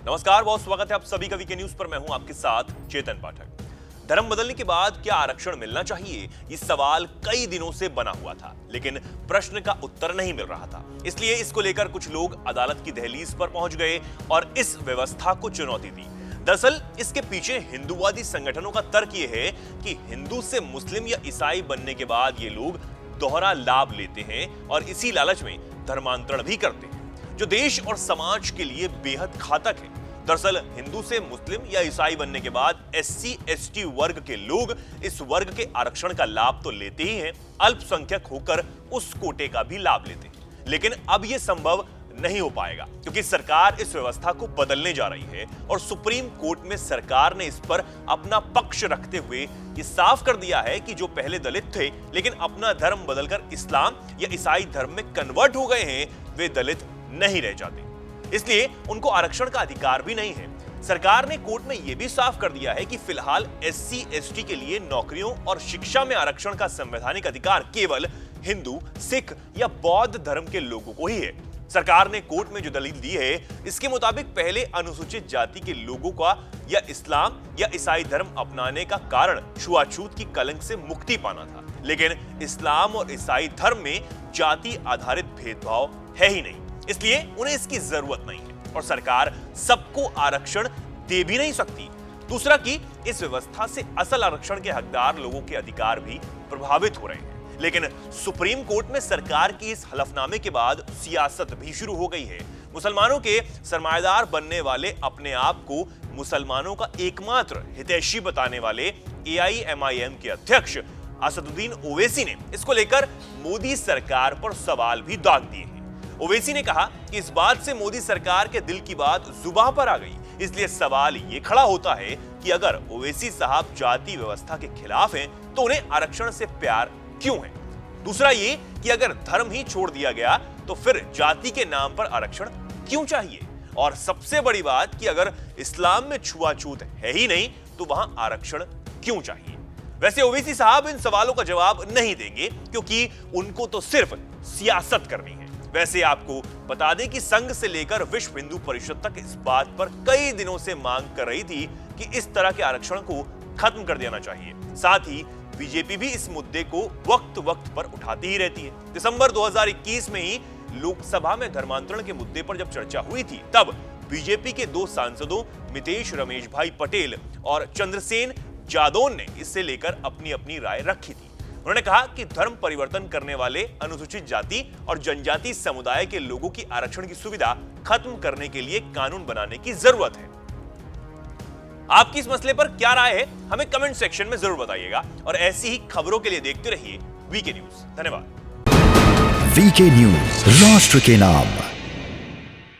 नमस्कार, बहुत स्वागत है आप सभी का वीके न्यूज पर। मैं हूं आपके साथ चेतन पाठक। धर्म बदलने के बाद क्या आरक्षण मिलना चाहिए, ये सवाल कई दिनों से बना हुआ था, लेकिन प्रश्न का उत्तर नहीं मिल रहा था। इसलिए इसको लेकर कुछ लोग अदालत की दहलीज पर पहुंच गए और इस व्यवस्था को चुनौती दी। दरअसल इसके पीछे हिंदूवादी संगठनों का तर्क ये है कि हिंदू से मुस्लिम या ईसाई बनने के बाद ये लोग दोहरा लाभ लेते हैं और इसी लालच में धर्मांतरण भी करते हैं, जो देश और समाज के लिए बेहद घातक है। दरअसल हिंदू से मुस्लिम या ईसाई बनने के बाद एससी एसटी वर्ग के लोग इस वर्ग के आरक्षण का लाभ तो लेते ही हैं, अल्पसंख्यक होकर उस कोटे का भी लाभ लेते हैं। लेकिन अब यह संभव नहीं हो पाएगा क्योंकि सरकार इस व्यवस्था को बदलने जा रही है और सुप्रीम कोर्ट में सरकार ने इस पर अपना पक्ष रखते हुए ये साफ कर दिया है कि जो पहले दलित थे लेकिन अपना धर्म बदलकर इस्लाम या ईसाई धर्म में कन्वर्ट हो गए हैं, वे दलित नहीं रह जाते, इसलिए उनको आरक्षण का अधिकार भी नहीं है। सरकार ने कोर्ट में यह भी साफ कर दिया है कि फिलहाल एससी एसटी के लिए नौकरियों और शिक्षा में आरक्षण का संवैधानिक अधिकार केवल हिंदू, सिख या बौद्ध धर्म के लोगों को ही है। सरकार ने कोर्ट में जो दलील दी है, इसके मुताबिक पहले अनुसूचित जाति के लोगों का या इस्लाम या ईसाई धर्म अपनाने का कारण छुआछूत की कलंक से मुक्ति पाना था, लेकिन इस्लाम और ईसाई धर्म में जाति आधारित भेदभाव है ही नहीं, इसलिए उन्हें इसकी जरूरत नहीं है और सरकार सबको आरक्षण दे भी नहीं सकती। दूसरा कि इस व्यवस्था से असल आरक्षण के हकदार लोगों के अधिकार भी प्रभावित हो रहे हैं। लेकिन सुप्रीम कोर्ट में सरकार की इस हलफनामे के बाद सियासत भी शुरू हो गई है। मुसलमानों के सरमाएदार बनने वाले अपने आप को मुसलमानों का एकमात्र हितैषी बताने वाले एआईएमआईएम के अध्यक्ष असदुद्दीन ओवैसी ने इसको लेकर मोदी सरकार पर सवाल भी दाग दिए हैं। ओवैसी ने कहा कि इस बात से मोदी सरकार के दिल की बात जुबान पर आ गई, इसलिए सवाल ये खड़ा होता है कि अगर ओवैसी साहब जाति व्यवस्था के खिलाफ हैं तो उन्हें आरक्षण से प्यार क्यों है। दूसरा ये कि अगर धर्म ही छोड़ दिया गया तो फिर जाति के नाम पर आरक्षण क्यों चाहिए, और सबसे बड़ी बात कि अगर इस्लाम में छुआछूत है ही नहीं तो वहां आरक्षण क्यों चाहिए। वैसे ओवैसी साहब इन सवालों का जवाब नहीं देंगे क्योंकि उनको तो सिर्फ सियासत करनी है। वैसे आपको बता दें कि संघ से लेकर विश्व हिंदू परिषद तक इस बात पर कई दिनों से मांग कर रही थी कि इस तरह के आरक्षण को खत्म कर देना चाहिए। साथ ही बीजेपी भी इस मुद्दे को वक्त वक्त पर उठाती ही रहती है। दिसंबर 2021 में ही लोकसभा में धर्मांतरण के मुद्दे पर जब चर्चा हुई थी, तब बीजेपी के दो सांसदों मितेश रमेश भाई पटेल और चंद्रसेन जादौन ने इससे लेकर अपनी अपनी राय रखी थी। उन्होंने कहा कि धर्म परिवर्तन करने वाले अनुसूचित जाति और जनजाति समुदाय के लोगों की आरक्षण की सुविधा खत्म करने के लिए कानून बनाने की जरूरत है। आपकी इस मसले पर क्या राय है, हमें कमेंट सेक्शन में जरूर बताइएगा और ऐसी ही खबरों के लिए देखते रहिए वीके न्यूज। धन्यवाद। वीके न्यूज, राष्ट्र के नाम।